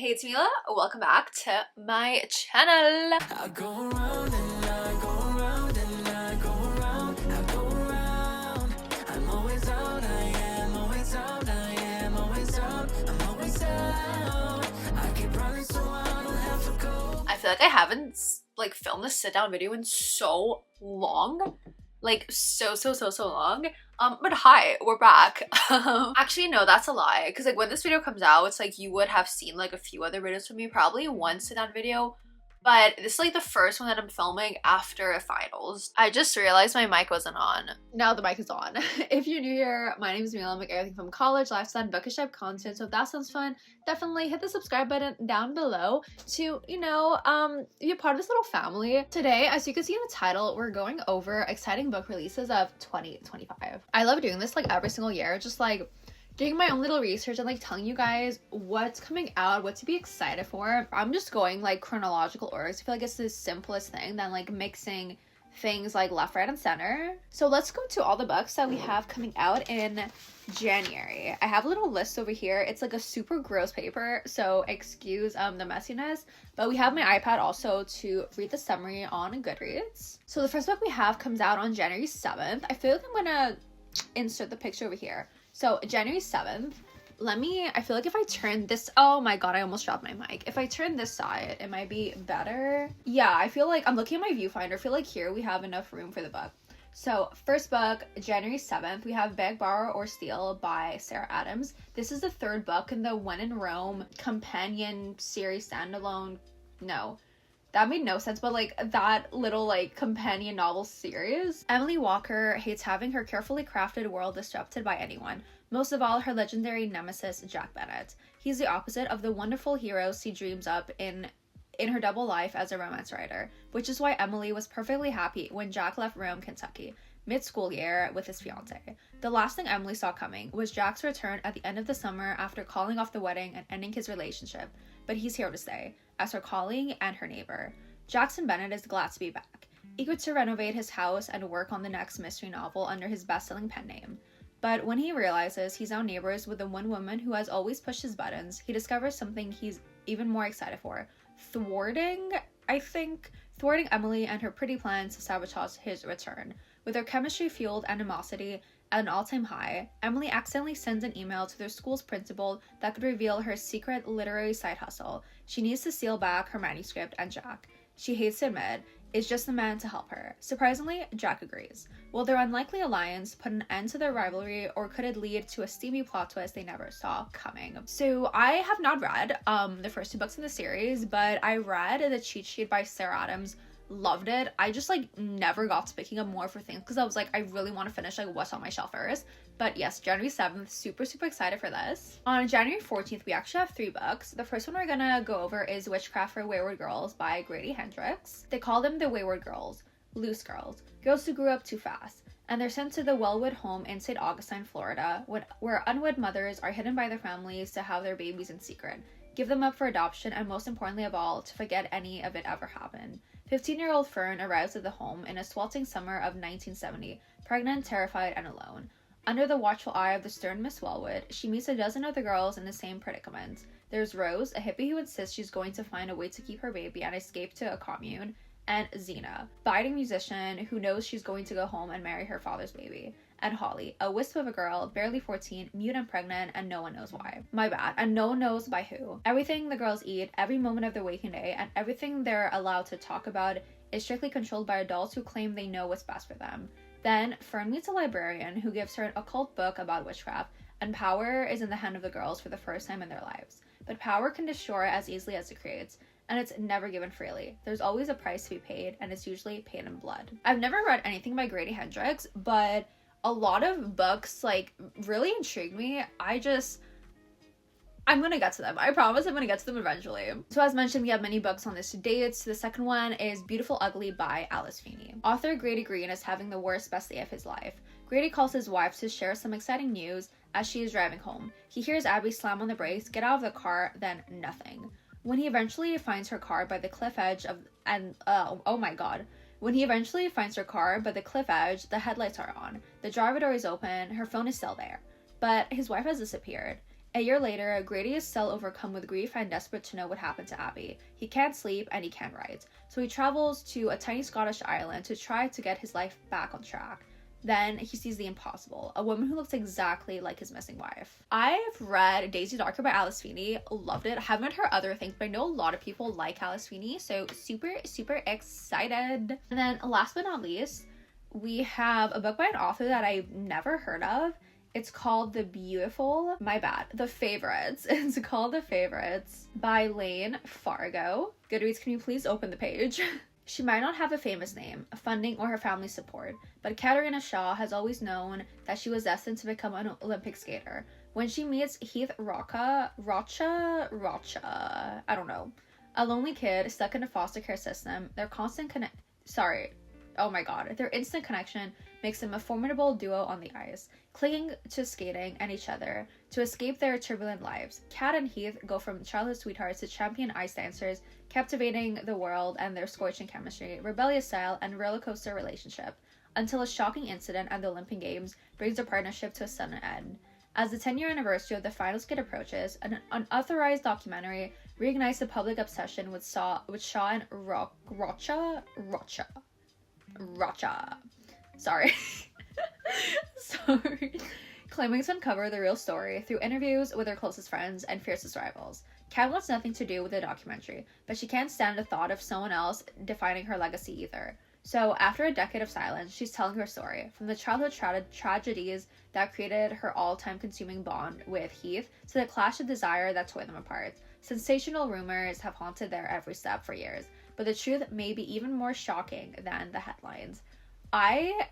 Hey, it's Mila. Welcome back to my channel. I go around and I go around and I go around, I go around. I'm always out, I am always out, I am always out, I'm always out. I keep running so I don't have to go. I feel like I haven't filmed a sit down video in so long. Like so long. But hi, we're back. Actually, no, that's a lie. Because like when this video comes out, it's like you would have seen like a few other videos from me, probably one sit down video. But this is like the first one that I'm filming after finals. I just realized my mic wasn't on. Now the mic is on. If you're new here, my name is Mila. I make everything from college, lifestyle, and bookish type content. So if that sounds fun, definitely hit the subscribe button down below to, be a part of this little family. Today, as you can see in the title, we're going over exciting book releases of 2025. I love doing this like every single year, just like doing my own little research and like telling you guys what's coming out, what to be excited for. I'm just going like chronological order. I feel like it's the simplest thing than like mixing things like left, right, and center. So let's go to all the books that we have coming out in January. I have a little list over here. It's like a super gross paper, so excuse the messiness, but we have my iPad also to read the summary on Goodreads. So the first book we have comes out on January 7th. I feel like I'm gonna insert the picture over here. So January 7th, I feel like if I turn this, oh my god, I almost dropped my mic. If I turn this side, it might be better. Yeah, I feel like I'm looking at my viewfinder. I feel like here we have enough room for the book. So first book, January 7th, we have Beg, Borrow, or Steal by Sarah Adams. This is the third book in the When in Rome companion series standalone. No. That made no sense, but like that little like companion novel series. Emily Walker hates having her carefully crafted world disrupted by anyone, most of all her legendary nemesis Jack Bennett. He's the opposite of the wonderful heroes she dreams up in her double life as a romance writer, which is why Emily was perfectly happy when Jack left Rome, Kentucky, mid-school year with his fiance. The last thing Emily saw coming was Jack's return at the end of the summer after calling off the wedding and ending his relationship, but he's here to stay, as her colleague and her neighbor. Jackson Bennett is glad to be back, eager to renovate his house and work on the next mystery novel under his best-selling pen name. But when he realizes he's now neighbors with the one woman who has always pushed his buttons, he discovers something he's even more excited for. Thwarting Emily and her pretty plans to sabotage his return. With their chemistry-fueled animosity at an all-time high, Emily accidentally sends an email to their school's principal that could reveal her secret literary side hustle. She needs to steal back her manuscript, and Jack, she hates to admit, is just the man to help her. Surprisingly, Jack agrees. Will their unlikely alliance put an end to their rivalry, or could it lead to a steamy plot twist they never saw coming? So I have not read the first two books in the series, but I read the cheat sheet by Sarah Adams. Loved it. I just like never got to picking up more for things because I was like, I really want to finish like what's on my shelf first. But yes, January 7th, super excited for this. On January 14th, we actually have 3 books. The first one we're gonna go over is Witchcraft for Wayward Girls by Grady Hendrix. They call them the Wayward Girls, loose girls who grew up too fast, and they're sent to the Wellwood home in St. Augustine, Florida, where unwed mothers are hidden by their families to have their babies in secret, give them up for adoption, and most importantly of all, to forget any of it ever happened. 15-year-old Fern arrives at the home in a sweltering summer of 1970, pregnant, terrified, and alone. Under the watchful eye of the stern Miss Wellwood, she meets a dozen other girls in the same predicament. There's Rose, a hippie who insists she's going to find a way to keep her baby and escape to a commune, and Xena, biting musician who knows she's going to go home and marry her father's baby. And Holly, a wisp of a girl, barely 14, mute and pregnant, and no one knows why. My bad. And no one knows by who. Everything the girls eat, every moment of their waking day, and everything they're allowed to talk about is strictly controlled by adults who claim they know what's best for them. Then, Fern meets a librarian who gives her an occult book about witchcraft, and power is in the hand of the girls for the first time in their lives. But power can destroy as easily as it creates, and it's never given freely. There's always a price to be paid, and it's usually paid in blood. I've never read anything by Grady Hendrix, but a lot of books like really intrigued me. I'm gonna get to them. I promise I'm gonna get to them eventually. So as mentioned, we have many books on this to date. So the second one is Beautiful Ugly by Alice Feeney. Author Grady Green is having the worst best day of his life. Grady calls his wife to share some exciting news as she is driving home. He hears Abby slam on the brakes, get out of the car, then nothing. When he eventually finds her car by the cliff edge, When he eventually finds her car by the cliff edge, the headlights are on. The driver door is open, her phone is still there. But his wife has disappeared. A year later, Grady is still overcome with grief and desperate to know what happened to Abby. He can't sleep and he can't write, so he travels to a tiny Scottish island to try to get his life back on track. Then he sees the impossible, a woman who looks exactly like his missing wife. I've read Daisy Darker by Alice Feeney, loved it. I haven't read her other things, but I know a lot of people like Alice Feeney, so super, super excited. And then last but not least, we have a book by an author that I've never heard of. It's called The Favorites. It's called The Favorites by Lane Fargo. Goodreads, can you please open the page? She might not have a famous name, funding, or her family's support, but Katerina Shaw has always known that she was destined to become an Olympic skater. When she meets Heath Rocha, I don't know, a lonely kid stuck in a foster care system, their instant connection makes them a formidable duo on the ice, clinging to skating and each other to escape their turbulent lives. Kat and Heath go from childhood sweethearts to champion ice dancers, captivating the world and their scorching chemistry, rebellious style, and rollercoaster relationship, until a shocking incident at the Olympic Games brings their partnership to a sudden end. As the 10-year anniversary of the final skate approaches, an unauthorized documentary reignites the public obsession with Shaw and Rocha. Sorry. Claiming to uncover the real story through interviews with her closest friends and fiercest rivals. Kat wants nothing to do with the documentary, but she can't stand the thought of someone else defining her legacy either. So, after a decade of silence, she's telling her story, from the childhood tragedies that created her all-time consuming bond with Heath, to the clash of desire that tore them apart. Sensational rumors have haunted their every step for years, but the truth may be even more shocking than the headlines. I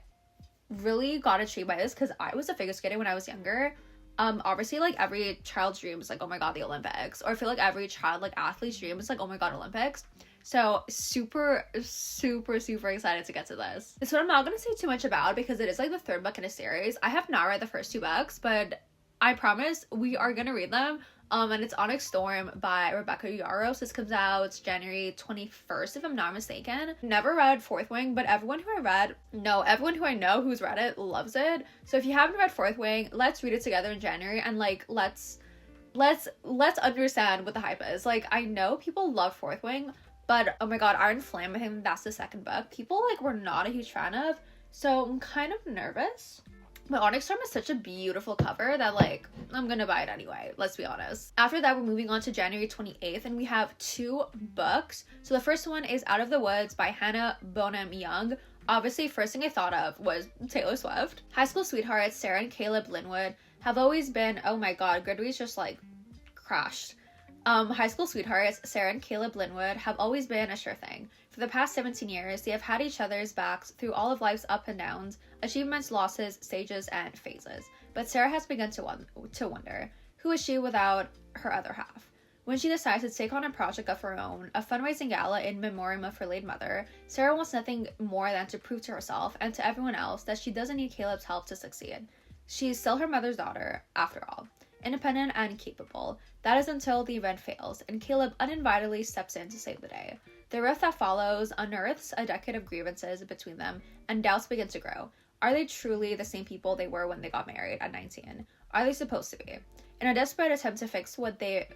really got intrigued by this because I was a figure skater when I was younger. Obviously, like, every child's dream is like, oh my god, the Olympics. Or I feel like every child, like, athlete's dream is like, oh my god, Olympics. So super, super, super excited to get to this. So I'm not going to say too much about because it is like the third book in a series. I have not read the first two books, but I promise we are going to read them. And it's Onyx Storm by Rebecca Yarros. This comes out January 21st, if I'm not mistaken. Never read Fourth Wing, but everyone who I know who's read it loves it. So if you haven't read Fourth Wing, let's read it together in January and like let's understand what the hype is. Like, I know people love Fourth Wing, but oh my god, Iron Flame, I think that's the second book, people like were not a huge fan of. So I'm kind of nervous. But Onyx Storm is such a beautiful cover that, like, I'm gonna buy it anyway, let's be honest. After that, we're moving on to January 28th, and we have two books. So the first one is Out of the Woods by Hannah Bonham Young. Obviously, first thing I thought of was Taylor Swift. High school sweethearts Sarah and Caleb Linwood have always been, oh my god, Goodreads just, like, crashed. High school sweethearts Sarah and Caleb Linwood have always been a sure thing. For the past 17 years, they have had each other's backs through all of life's ups and downs, achievements, losses, stages, and phases. But Sarah has begun to wonder, who is she without her other half? When she decides to take on a project of her own, a fundraising gala in memoriam of her late mother, Sarah wants nothing more than to prove to herself and to everyone else that she doesn't need Caleb's help to succeed. She is still her mother's daughter, after all. Independent and capable. That is until the event fails, and Caleb uninvitedly steps in to save the day. The rift that follows unearths a decade of grievances between them, and doubts begin to grow. Are they truly the same people they were when they got married at 19? Are they supposed to be? In a desperate attempt to fix what they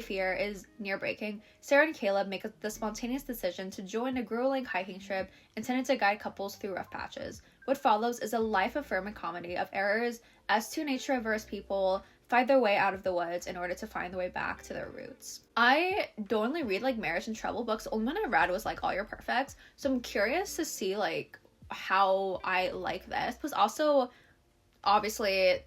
fear is near breaking, Sarah and Caleb make the spontaneous decision to join a grueling hiking trip intended to guide couples through rough patches. What follows is a life-affirming comedy of errors as two nature-averse people find their way out of the woods in order to find their way back to their roots. I don't only read like marriage and travel books. The only one I read was like All Your Perfects. So I'm curious to see like how I like this. Plus also, obviously,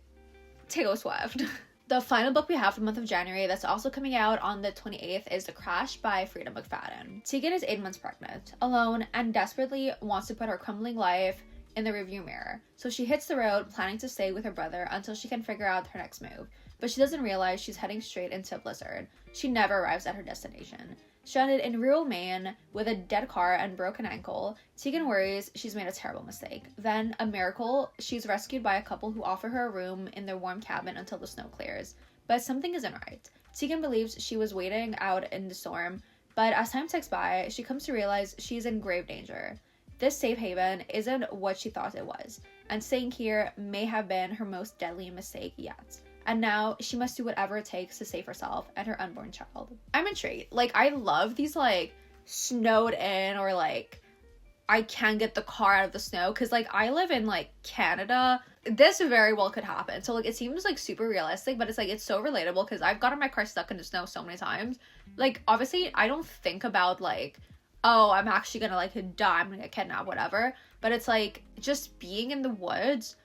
Taylor Swift. The final book we have for the month of January that's also coming out on the 28th is The Crash by Frida McFadden. Tegan is 8 months pregnant, alone, and desperately wants to put her crumbling life in the rearview mirror. So she hits the road, planning to stay with her brother until she can figure out her next move. But she doesn't realize she's heading straight into a blizzard. She never arrives at her destination. Stranded in rural Maine with a dead car and broken ankle, Tegan worries she's made a terrible mistake. Then, a miracle, she's rescued by a couple who offer her a room in their warm cabin until the snow clears. But something isn't right. Tegan believes she was waiting out in the storm, but as time ticks by, she comes to realize she's in grave danger. This safe haven isn't what she thought it was, and staying here may have been her most deadly mistake yet. and now she must do whatever it takes to save herself and her unborn child. I'm intrigued. Like, I love these, like, snowed in, or, like, I can get the car out of the snow, because, like, I live in, like, Canada. This very well could happen. So, like, it seems, like, super realistic, but it's, like, it's so relatable, because I've gotten my car stuck in the snow so many times. Like, obviously, I don't think about, like, oh, I'm actually gonna, like, die, I'm gonna get kidnapped, whatever. But it's, like, just being in the woods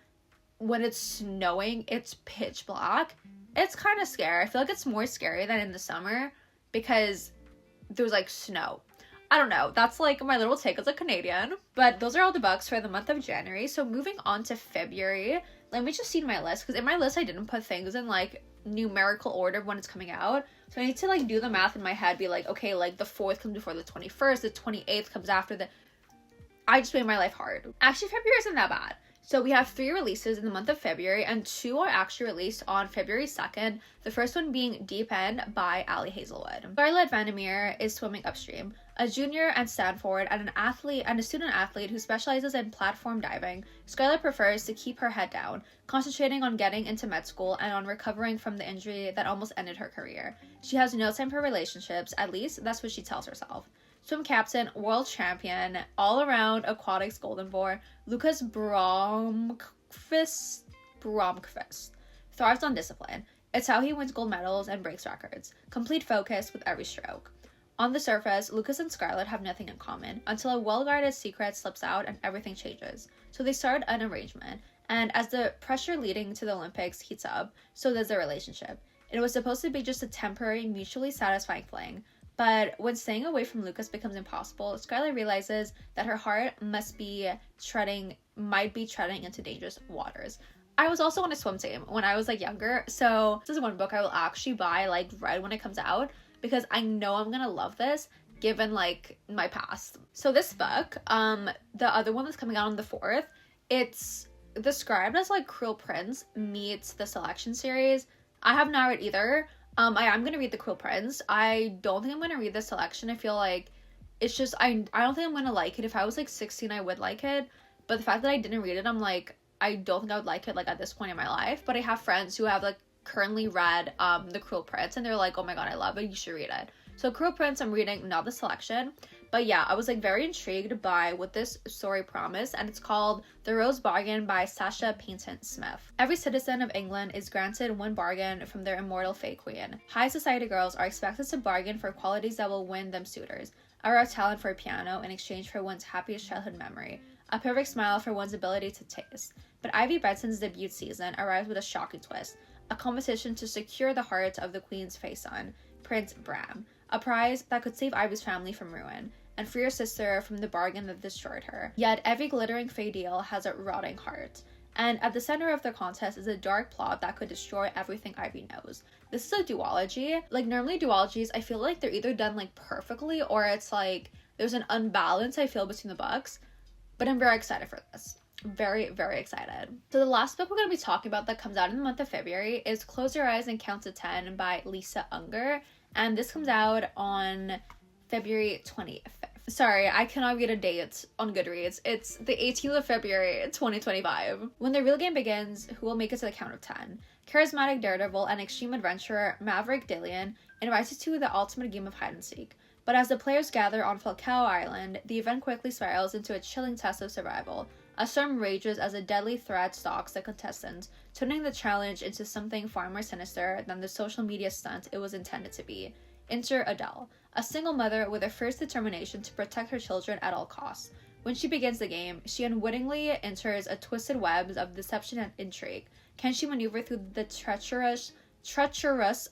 when it's snowing, it's pitch black. It's kind of scary. I feel like it's more scary than in the summer, because there's, like, snow. I don't know. That's, like, my little take as a Canadian. But those are all the books for the month of January. So moving on to February, let me just see my list. Because in my list, I didn't put things in, like, numerical order of when it's coming out. So I need to, like, do the math in my head. Be like, okay, like, the 4th comes before the 21st. The 28th comes after the... I just made my life hard. Actually, February isn't that bad. So we have 3 releases in the month of February, and 2 are actually released on February 2nd. The first one being Deep End by Ali Hazelwood. Scarlett Vandermeer is swimming upstream. A junior at Stanford and a student athlete who specializes in platform diving, Scarlett prefers to keep her head down, concentrating on getting into med school and on recovering from the injury that almost ended her career. She has no time for relationships, at least that's what she tells herself. Swim captain, world champion, all-around aquatics golden boy, Lucas Bromqvist thrives on discipline. It's how he wins gold medals and breaks records. Complete focus with every stroke. On the surface, Lucas and Scarlett have nothing in common, until a well-guarded secret slips out and everything changes. So they start an arrangement, and as the pressure leading to the Olympics heats up, so does their relationship. It was supposed to be just a temporary, mutually satisfying fling, but when staying away from Lucas becomes impossible, Scarlett realizes that her heart might be treading into dangerous waters. I was also on a swim team when I was, like, younger, so this is one book I will actually buy, like, right when it comes out, because I know I'm gonna love this, given, like, my past. So this book, the other one that's coming out on the 4th, it's described as, like, Cruel Prince meets the Selection series. I have not read either. I am gonna read The Cruel Prince. I don't think I'm gonna read The Selection. I feel like it's just, I don't think I'm gonna like it. If I was, like, 16, I would like it, but the fact that I didn't read it, I'm like, I don't think I would like it, like, at this point in my life. But I have friends who have, like, currently read The Cruel Prince, and they're like, oh my god, I love it, you should read it. So Cruel Prince I'm reading, not The Selection. But yeah, I was, like, very intrigued by what this story promised, and it's called The Rose Bargain by Sasha Painton Smith. Every citizen of England is granted one bargain from their immortal Fey Queen. High society girls are expected to bargain for qualities that will win them suitors. A rare talent for a piano in exchange for one's happiest childhood memory. A perfect smile for one's ability to taste. But Ivy Benson's debut season arrives with a shocking twist. A competition to secure the heart of the Queen's Fey son, Prince Bram. A prize that could save Ivy's family from ruin, and free her sister from the bargain that destroyed her. Yet every glittering Fey deal has a rotting heart. And at the center of the contest is a dark plot that could destroy everything Ivy knows. This is a duology. Like, normally duologies, I feel like they're either done, like, perfectly, or it's like there's an unbalance, I feel, between the books. But I'm very excited for this. Very, very excited. So the last book we're going to be talking about that comes out in the month of February is Close Your Eyes and Count to 10 by Lisa Unger. And this comes out on February 25th. Sorry, I cannot read a date on Goodreads. It's the 18th of February, 2025. When the real game begins, who will make it to the count of 10? Charismatic daredevil and extreme adventurer Maverick Dillion invites you to the ultimate game of hide and seek. But as the players gather on Falcao Island, the event quickly spirals into a chilling test of survival. A storm rages as a deadly threat stalks the contestants, turning the challenge into something far more sinister than the social media stunt it was intended to be. Enter Adele, a single mother with a fierce determination to protect her children at all costs. When she begins the game, she unwittingly enters a twisted web of deception and intrigue. Can she maneuver through the treacherous,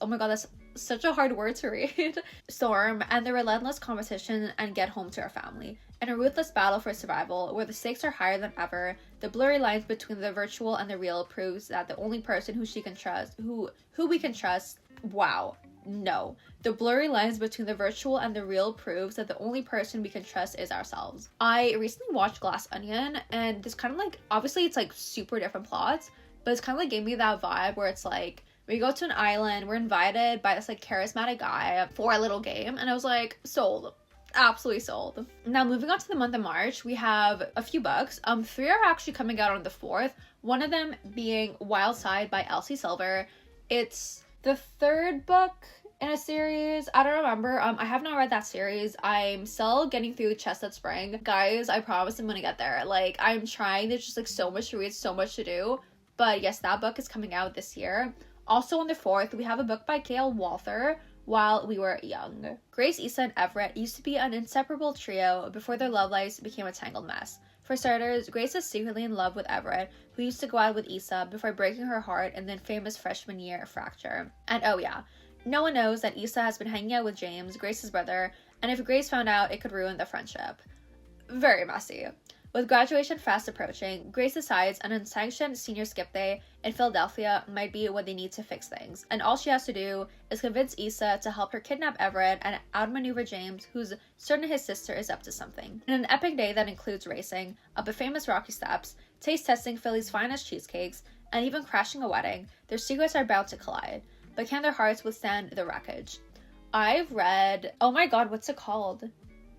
oh my god, that's such a hard word to read, storm and the relentless competition and get home to her family? In a ruthless battle for survival, where the stakes are higher than ever, the blurry lines between the virtual and the real proves that the only person who we can trust, wow, no. The blurry lines between the virtual and the real proves that the only person we can trust is ourselves. I recently watched Glass Onion, and this kind of, like, obviously it's, like, super different plots, but it's kind of, like, gave me that vibe where it's, like, we go to an island, we're invited by this, like, charismatic guy for a little game, and I was, like, sold. Absolutely sold. Now, moving on to the month of March, we have a few books. 3 are actually coming out on the 4th. One of them being Wild Side by Elsie Silver. It's the third book in a series. I don't remember. I have not read that series. I'm still getting through Chestnut Spring. Guys, I promise I'm gonna get there. Like, I'm trying. There's just like so much to read, so much to do. But yes, that book is coming out this year. Also on the 4th, we have a book by Gail Walther, While We Were Young. Grace, Issa, and Everett used to be an inseparable trio before their love lives became a tangled mess. For starters, Grace is secretly in love with Everett, who used to go out with Issa before breaking her heart in the famous freshman year fracture. And oh yeah, no one knows that Issa has been hanging out with James, Grace's brother, and if Grace found out, it could ruin the friendship. Very messy. With graduation fast approaching, Grace decides an unsanctioned senior skip day in Philadelphia might be what they need to fix things, and all she has to do is convince Issa to help her kidnap Everett and outmaneuver James, who's certain his sister is up to something. In an epic day that includes racing up the famous rocky steps, taste testing Philly's finest cheesecakes, and even crashing a wedding, their secrets are bound to collide. But can their hearts withstand the wreckage? I've read, oh my god, what's it called?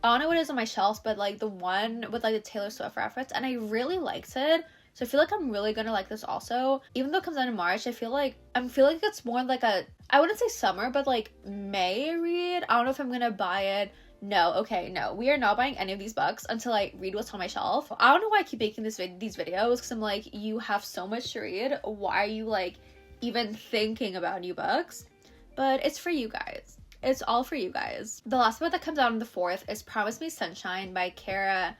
I don't know what it is on my shelves, but like the one with like the Taylor Swift reference, and I really liked it. So I feel like I'm really gonna like this also. Even though it comes out in March, I feel like it's more like a, I wouldn't say summer, but like May read. I don't know if I'm gonna buy it. No, okay, no. We are not buying any of these books until I read what's on my shelf. I don't know why I keep making these videos, because I'm like, you have so much to read. Why are you like even thinking about new books? But it's for you guys. It's all for you guys. The last book that comes out on the 4th is Promise Me Sunshine by Cara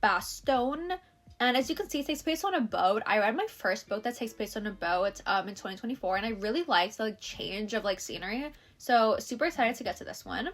Bastone. And as you can see, it takes place on a boat. I read my first book that takes place on a boat in 2024, and I really liked the like change of like scenery. So super excited to get to this one.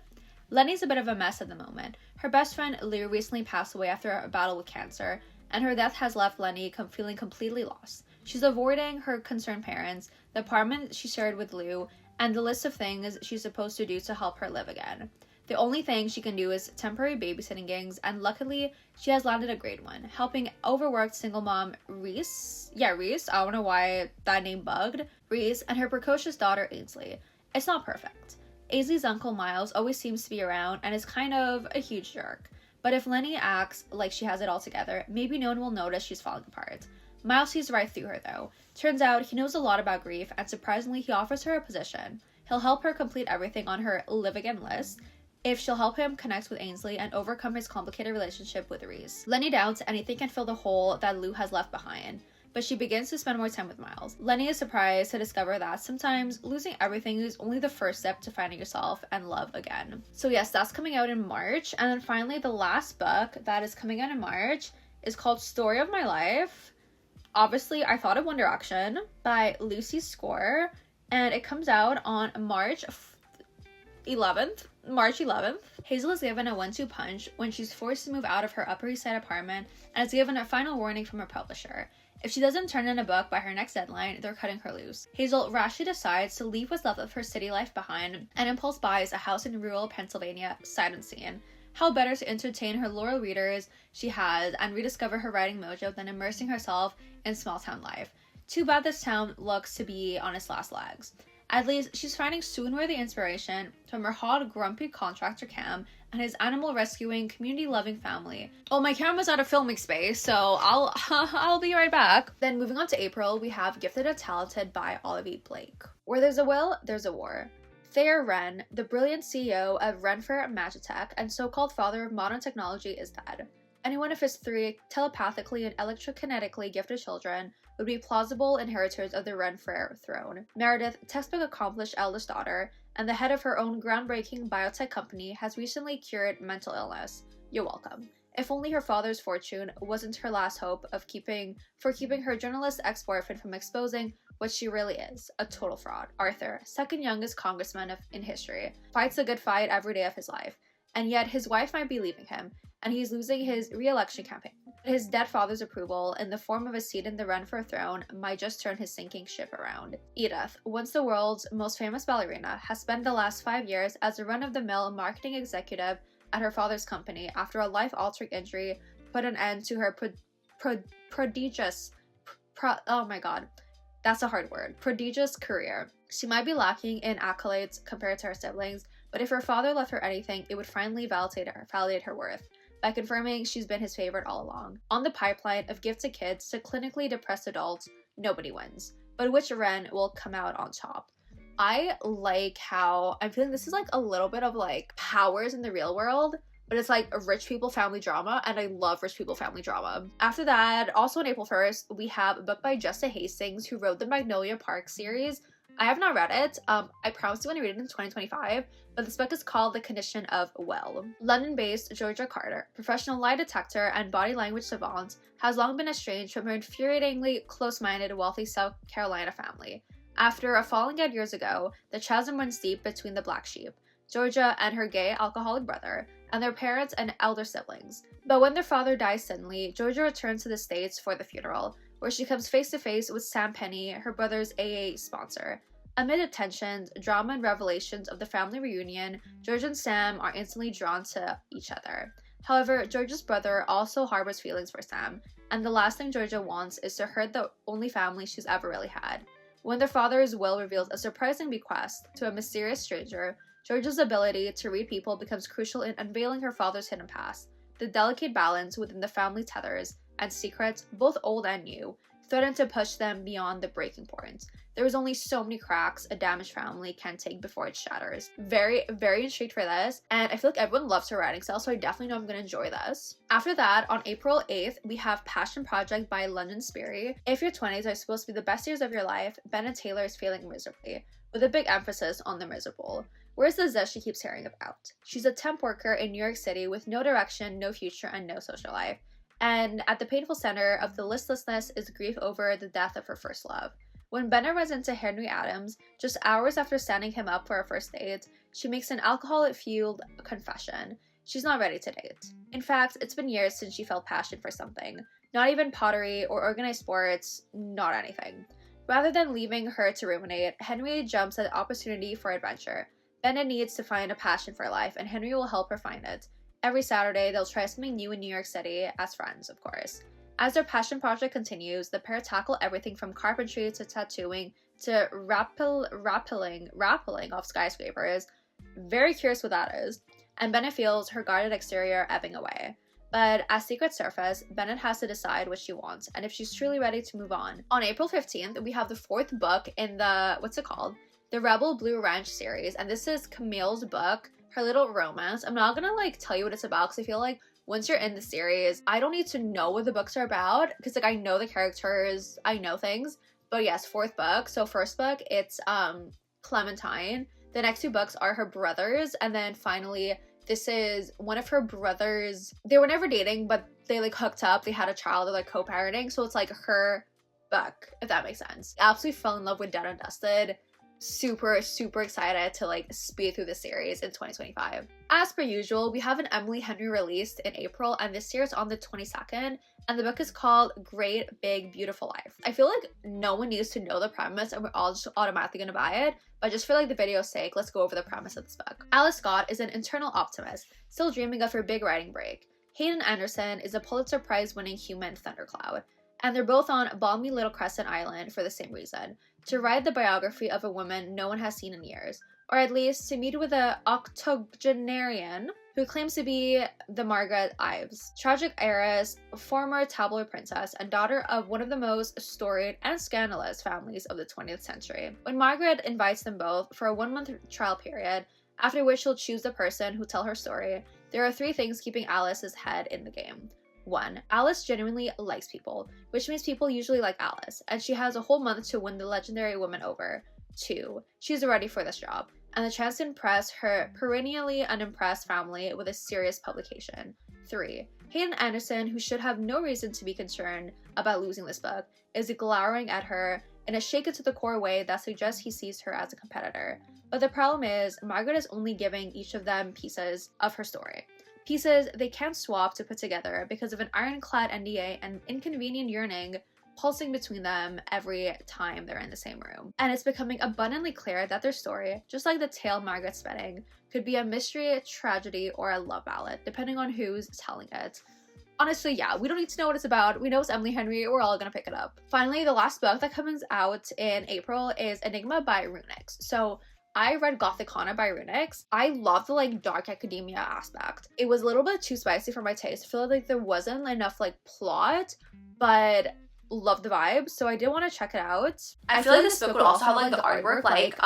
Lenny's a bit of a mess at the moment. Her best friend Lou recently passed away after a battle with cancer, and her death has left Lenny feeling completely lost. She's avoiding her concerned parents, the apartment she shared with Lou, and the list of things she's supposed to do to help her live again. The only thing she can do is temporary babysitting gigs, and luckily, she has landed a great one, helping overworked single mom Reese, I don't know why that name bugged, Reese, and her precocious daughter Ainsley. It's not perfect. Ainsley's uncle Miles always seems to be around and is kind of a huge jerk. But if Lenny acts like she has it all together, maybe no one will notice she's falling apart. Miles sees right through her though. Turns out he knows a lot about grief, and surprisingly he offers her a position. He'll help her complete everything on her live again list if she'll help him connect with Ainsley and overcome his complicated relationship with Reese. Lenny doubts anything can fill the hole that Lou has left behind, but she begins to spend more time with Miles. Lenny is surprised to discover that sometimes losing everything is only the first step to finding yourself and love again. So yes, that's coming out in March. And then finally, the last book that is coming out in March is called Story of My Life. Obviously, I thought of One Direction by Lucy Score, and it comes out on March 11th. Hazel is given a 1-2 punch when she's forced to move out of her Upper East Side apartment and is given a final warning from her publisher. If she doesn't turn in a book by her next deadline, they're cutting her loose. Hazel rashly decides to leave what's left of her city life behind and impulse buys a house in rural Pennsylvania, sight unseen. How better to entertain her loyal readers she has and rediscover her writing mojo than immersing herself in small town life. Too bad this town looks to be on its last legs. At least she's finding swoon-worthy inspiration from her hot, grumpy contractor Cam and his animal rescuing, community-loving family. Oh, my camera's out of filming space, so I'll be right back. Then moving on to April, we have Gifted and Talented by Olivia Blake. Where there's a will, there's a war. Thayer Wren, the brilliant CEO of Renfer Magitech and so-called father of modern technology, is dead. Any one of his 3 telepathically and electrokinetically gifted children would be plausible inheritors of the Renfer throne. Meredith, textbook accomplished eldest daughter, and the head of her own groundbreaking biotech company, has recently cured mental illness. You're welcome. If only her father's fortune wasn't her last hope of keeping her journalist ex-boyfriend from exposing what she really is, a total fraud. Arthur, second youngest congressman in history, fights a good fight every day of his life, and yet his wife might be leaving him, and he's losing his re-election campaign. His dead father's approval, in the form of a seat in the Renfer throne, might just turn his sinking ship around. Edith, once the world's most famous ballerina, has spent the last 5 years as a run-of-the-mill marketing executive at her father's company after a life-altering injury put an end to her prodigious career. She might be lacking in accolades compared to her siblings, but if her father left her anything, it would finally validate her worth by confirming she's been his favorite all along. On the pipeline of gifted kids to clinically depressed adults, nobody wins. but which Ren will come out on top. I like how I'm feeling this is like a little bit of like Powers in the real world, but it's like a rich people family drama, and I love rich people family drama. After that, also on April 1st, we have a book by Jessa Hastings, who wrote the Magnolia Park series. I have not read it. I promised to when I read it in 2025, but this book is called The Condition of Well. London-based Georgia Carter, professional lie detector and body language savant, has long been estranged from her infuriatingly close-minded, wealthy South Carolina family. After a falling out years ago, the chasm runs deep between the black sheep, Georgia and her gay alcoholic brother, and their parents and elder siblings. But when their father dies suddenly, Georgia returns to the States for the funeral, where she comes face to face with Sam Penny, her brother's AA sponsor. Amid the tensions, drama, and revelations of the family reunion, Georgia and Sam are instantly drawn to each other. However, Georgia's brother also harbors feelings for Sam, and the last thing Georgia wants is to hurt the only family she's ever really had. When their father's will reveals a surprising bequest to a mysterious stranger, Georgia's ability to read people becomes crucial in unveiling her father's hidden past. The delicate balance within the family tethers and secrets, both old and new, threaten to push them beyond the breaking point. There is only so many cracks a damaged family can take before it shatters. Very, very intrigued for this, and I feel like everyone loves her writing style, so I definitely know I'm gonna enjoy this. After that, on April 8th, we have Passion Project by London Sperry. If your 20s are supposed to be the best years of your life, Bennett Taylor is failing miserably, with a big emphasis on the miserable. Where's the zest she keeps hearing about? She's a temp worker in New York City with no direction, no future, and no social life. And at the painful center of the listlessness is grief over the death of her first love. When Bennett runs into Henry Adams, just hours after standing him up for a first date, she makes an alcohol-fueled confession. She's not ready to date. In fact, it's been years since she felt passion for something. Not even pottery or organized sports, not anything. Rather than leaving her to ruminate, Henry jumps at the opportunity for adventure. Bennett needs to find a passion for life, and Henry will help her find it. Every Saturday, they'll try something new in New York City, as friends, of course. As their passion project continues, the pair tackle everything from carpentry to tattooing to rappelling off skyscrapers. Very curious what that is. And Bennett feels her guarded exterior ebbing away. But as secrets surface, Bennett has to decide what she wants and if she's truly ready to move on. On April 15th, we have the fourth book in the, the Rebel Blue Ranch series, and this is Camille's book, her little romance. I'm not gonna tell you what it's about, because I feel like once you're in the series, I don't need to know what the books are about, because I know the characters, I know things. But yes, fourth book. So first book, it's Clementine. The next two books are her brothers, and then finally this is one of her brothers. They were never dating, but they hooked up, they had a child, they're co-parenting, so it's her book, if that makes sense. I absolutely fell in love with Dead and Dusted. Super excited to speed through the series in 2025. As per usual, we have an Emily Henry released in April, and this year it's on the 22nd, and the book is called Great Big Beautiful Life. I feel like no one needs to know the premise and we're all just automatically gonna buy it, but just for the video's sake, let's go over the premise of this book. Alice Scott is an internal optimist, still dreaming of her big writing break. Hayden Anderson is a Pulitzer Prize winning human thundercloud, and they're both on balmy Little Crescent Island for the same reason, to write the biography of a woman no one has seen in years, or at least to meet with an octogenarian who claims to be the Margaret Ives, tragic heiress, former tabloid princess, and daughter of one of the most storied and scandalous families of the 20th century. When Margaret invites them both for a 1-month trial period, after which she'll choose the person who tell her story, there are 3 things keeping Alice's head in the game. 1. Alice genuinely likes people, which means people usually like Alice, and she has a whole month to win the legendary woman over. 2. She's ready for this job, and the chance to impress her perennially unimpressed family with a serious publication. 3. Hayden Anderson, who should have no reason to be concerned about losing this book, is glowering at her in a shaken-to-the-core way that suggests he sees her as a competitor. But the problem is, Margaret is only giving each of them pieces of her story. Pieces they can't swap to put together because of an ironclad NDA and inconvenient yearning pulsing between them every time they're in the same room. And it's becoming abundantly clear that their story, just like the tale Margaret's spinning, could be a mystery, tragedy, or a love ballad, depending on who's telling it. Honestly, yeah, we don't need to know what it's about. We know it's Emily Henry, we're all gonna pick it up. Finally, the last book that comes out in April is Enigma by Runix. So I read Gothicana by Runix. I love the dark academia aspect. It was a little bit too spicy for my taste. I feel like there wasn't enough plot, but love the vibe, so I did want to check it out. I feel like this book would also have like the artwork like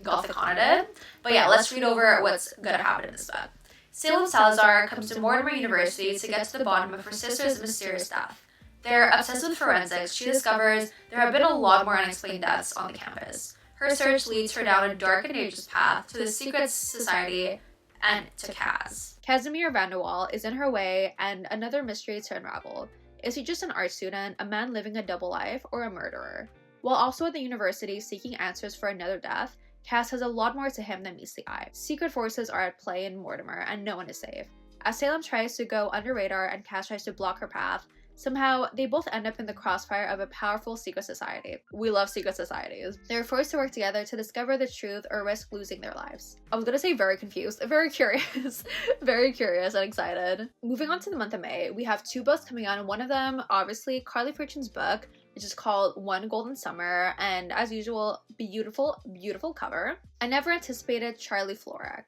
Gothic Haunted. But yeah, let's read over what's gonna happen in this book. Salem Salazar comes to Mortimer University to get to the bottom of her sister's mysterious death. They're obsessed with forensics. She discovers there have been a lot more unexplained deaths on the campus. Her search leads her down a dark and dangerous path to the secret society and to Kaz. Casimir Vanderwall is in her way and another mystery to unravel. Is he just an art student, a man living a double life, or a murderer? While also at the university seeking answers for another death, Cass has a lot more to him than meets the eye. Secret forces are at play in Mortimer, and no one is safe. As Salem tries to go under radar and Cass tries to block her path, somehow they both end up in the crossfire of a powerful secret society. We love secret societies. They're forced to work together to discover the truth or risk losing their lives. I was gonna say very confused, very curious, very curious and excited. Moving on to the month of May, we have 2 books coming out, and one of them, obviously, Carly Fortune's book, which is called One Golden Summer, and as usual, beautiful, beautiful cover. I never anticipated Charlie Florek.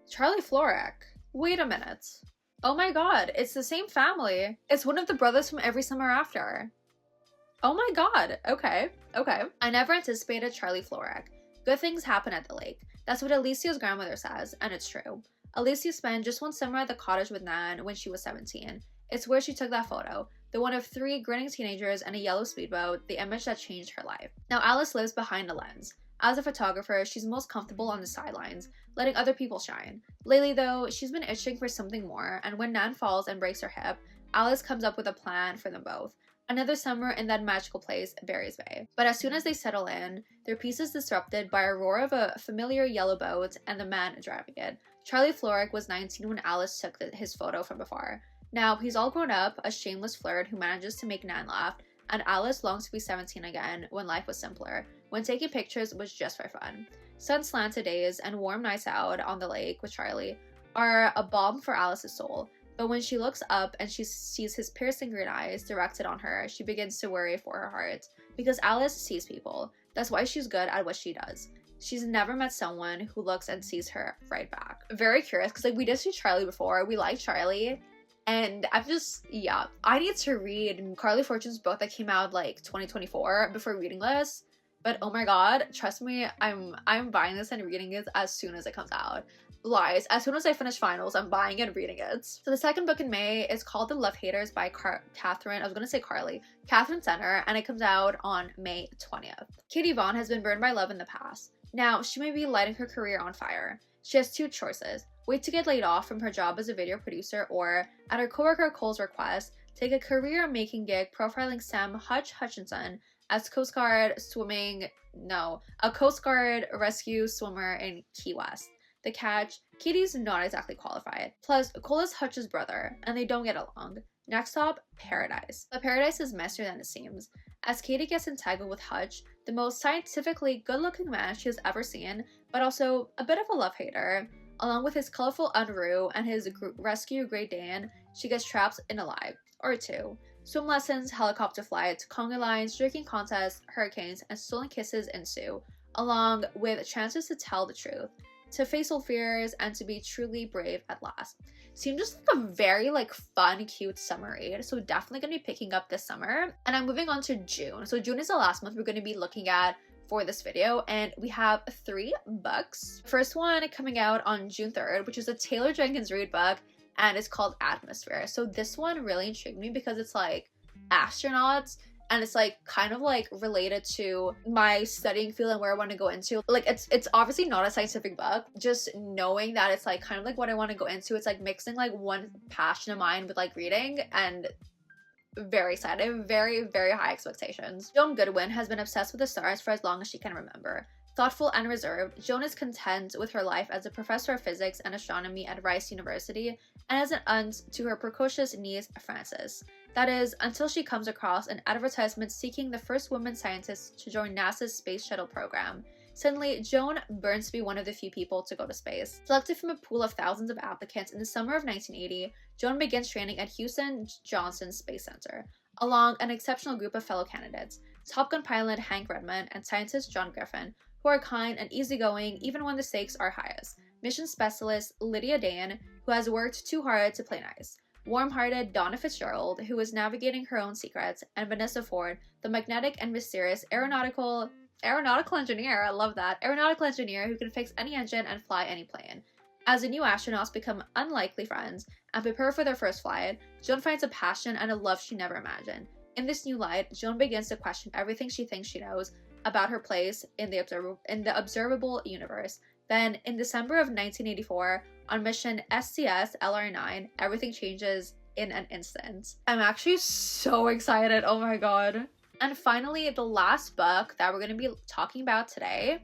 Charlie Florek? Wait a minute. Oh my god, it's the same family. It's one of the brothers from Every Summer After. Oh my god, okay. I never anticipated Charlie Florek. Good things happen at the lake. That's what Alicia's grandmother says, and it's true. Alicia spent just one summer at the cottage with Nan when she was 17. It's where she took that photo. The one of 3 grinning teenagers and a yellow speedboat, the image that changed her life. Now Alice lives behind a lens. As a photographer, she's most comfortable on the sidelines, letting other people shine. Lately though, she's been itching for something more, and when Nan falls and breaks her hip, Alice comes up with a plan for them both. Another summer in that magical place, Barry's Bay. But as soon as they settle in, their peace is disrupted by a roar of a familiar yellow boat and the man driving it. Charlie Florek was 19 when Alice took his photo from afar. Now, he's all grown up, a shameless flirt who manages to make Nan laugh, and Alice longs to be 17 again when life was simpler, when taking pictures was just for fun. Sun-slanted days and warm nights out on the lake with Charlie are a balm for Alice's soul, but when she looks up and she sees his piercing green eyes directed on her, she begins to worry for her heart, because Alice sees people. That's why she's good at what she does. She's never met someone who looks and sees her right back. Very curious, because we did see Charlie before, we like Charlie, and I'm just, yeah, I need to read Carly Fortune's book that came out like 2024 before reading this. But oh my god, trust me, I'm buying this and reading it as soon as it comes out. Lies. As soon as I finish finals, I'm buying it and reading it. So the second book in May is called The Love Haters by Catherine Center, and it comes out on May 20th. Katie Vaughn has been burned by love in the past. Now, she may be lighting her career on fire. She has 2 choices. Wait to get laid off from her job as a video producer, or, at her coworker Cole's request, take a career-making gig profiling Sam Hutchinson as a Coast Guard rescue swimmer in Key West. The catch, Katie's not exactly qualified. Plus, Cole is Hutch's brother, and they don't get along. Next stop, Paradise. But Paradise is messier than it seems. As Katie gets entangled with Hutch, the most scientifically good-looking man she has ever seen, but also a bit of a love hater, along with his colorful Unruh and his rescue Great Dane, she gets trapped in a lie, or 2. Swim lessons, helicopter flights, conga lines, drinking contests, hurricanes, and stolen kisses ensue, along with chances to tell the truth, to face old fears, and to be truly brave at last. Seems just like a very fun, cute summer read, so definitely gonna be picking up this summer. And I'm moving on to June. So June is the last month we're gonna be looking at for this video, and we have 3 books. First one coming out on June 3rd, which is a Taylor Jenkins Reid book, and it's called Atmosphere. So this one really intrigued me because it's like astronauts, and it's kind of related to my studying field and where I want to go into. It's obviously not a scientific book, just knowing that it's kind of what I want to go into. It's mixing one passion of mine with reading, and very excited, very, very high expectations. Joan Goodwin has been obsessed with the stars for as long as she can remember. Thoughtful and reserved, Joan is content with her life as a professor of physics and astronomy at Rice University, and as an aunt to her precocious niece, Frances. That is, until she comes across an advertisement seeking the first woman scientist to join NASA's Space Shuttle program. Suddenly, Joan burns to be one of the few people to go to space. Selected from a pool of thousands of applicants in the summer of 1980, Joan begins training at Houston Johnson Space Center, along an exceptional group of fellow candidates, Top Gun pilot Hank Redmond and scientist John Griffin, who are kind and easygoing even when the stakes are highest. Mission specialist Lydia Dane, who has worked too hard to play nice. warm-hearted Donna Fitzgerald, who was navigating her own secrets, and Vanessa Ford, the magnetic and mysterious aeronautical engineer, I love that, aeronautical engineer who can fix any engine and fly any plane. As the new astronauts become unlikely friends and prepare for their first flight, Joan finds a passion and a love she never imagined. In this new light, Joan begins to question everything she thinks she knows about her place in the observable universe. Then, in December of 1984, on mission SCS-LR9, everything changes in an instant. I'm actually so excited, oh my god. And finally, the last book that we're going to be talking about today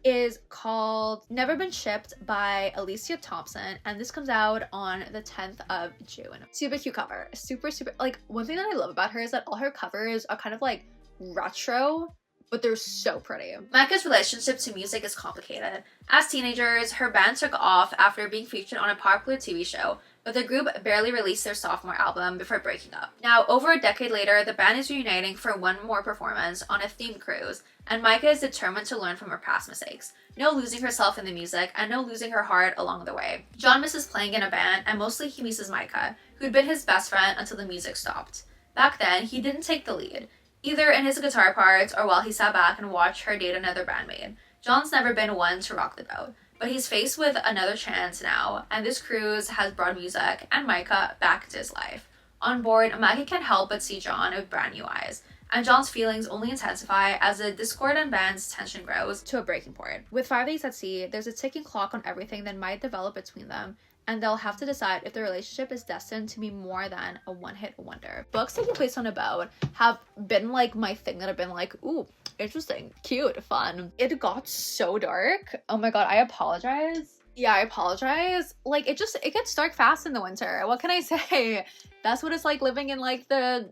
is called Never Been Shipped by Alicia Thompson, and this comes out on the 10th of June. Super cute cover. Super, like, one thing that I love about her is that all her covers are kind of like retro, but they're so pretty. Micah's relationship to music is complicated. As teenagers, her band took off after being featured on a popular TV show, but the group barely released their sophomore album before breaking up. Now, over a decade later, the band is reuniting for one more performance on a themed cruise, and Micah is determined to learn from her past mistakes. No losing herself in the music, and no losing her heart along the way. John misses playing in a band, and mostly he misses Micah, who'd been his best friend until the music stopped. Back then, he didn't take the lead, either in his guitar parts or while he sat back and watched her date another bandmate. John's never been one to rock the boat, but he's faced with another chance now, and this cruise has brought music and Micah back into his life. On board, Micah can't help but see John with brand new eyes, and John's feelings only intensify as the discordant band's tension grows to a breaking point. With 5 days at sea, there's a ticking clock on everything that might develop between them, and they'll have to decide if the relationship is destined to be more than a one-hit wonder. Books taking place on a boat have been like my thing that I've been like, ooh, interesting, cute, fun. It got so dark. Oh my god, I apologize. Yeah, I apologize. Like, it gets dark fast in the winter. What can I say? That's what it's like living in like the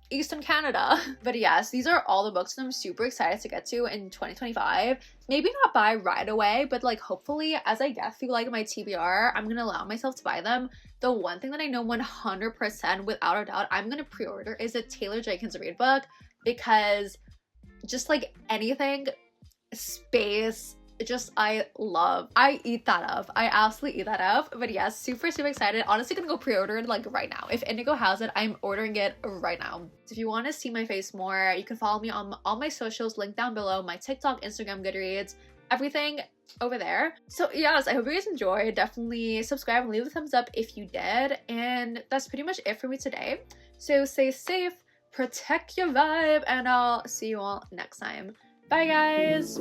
Eastern Canada. But yes, these are all the books that I'm super excited to get to in 2025. Maybe not buy right away, but like hopefully as I get through like my TBR, I'm gonna allow myself to buy them. The one thing that I know 100% without a doubt I'm gonna pre-order is a Taylor Jenkins Reid book, because just like anything space, I eat that up. I absolutely eat that up. But yes, super excited. Honestly gonna go pre-order it like right now. If Indigo has it, I'm ordering it right now. So if you want to see my face more, you can follow me on all my socials, linked down below, my TikTok, Instagram, Goodreads, everything over there. So yes, I hope you guys enjoyed. Definitely subscribe and leave a thumbs up if you did. And that's pretty much it for me today. So stay safe, protect your vibe, and I'll see you all next time. Bye guys.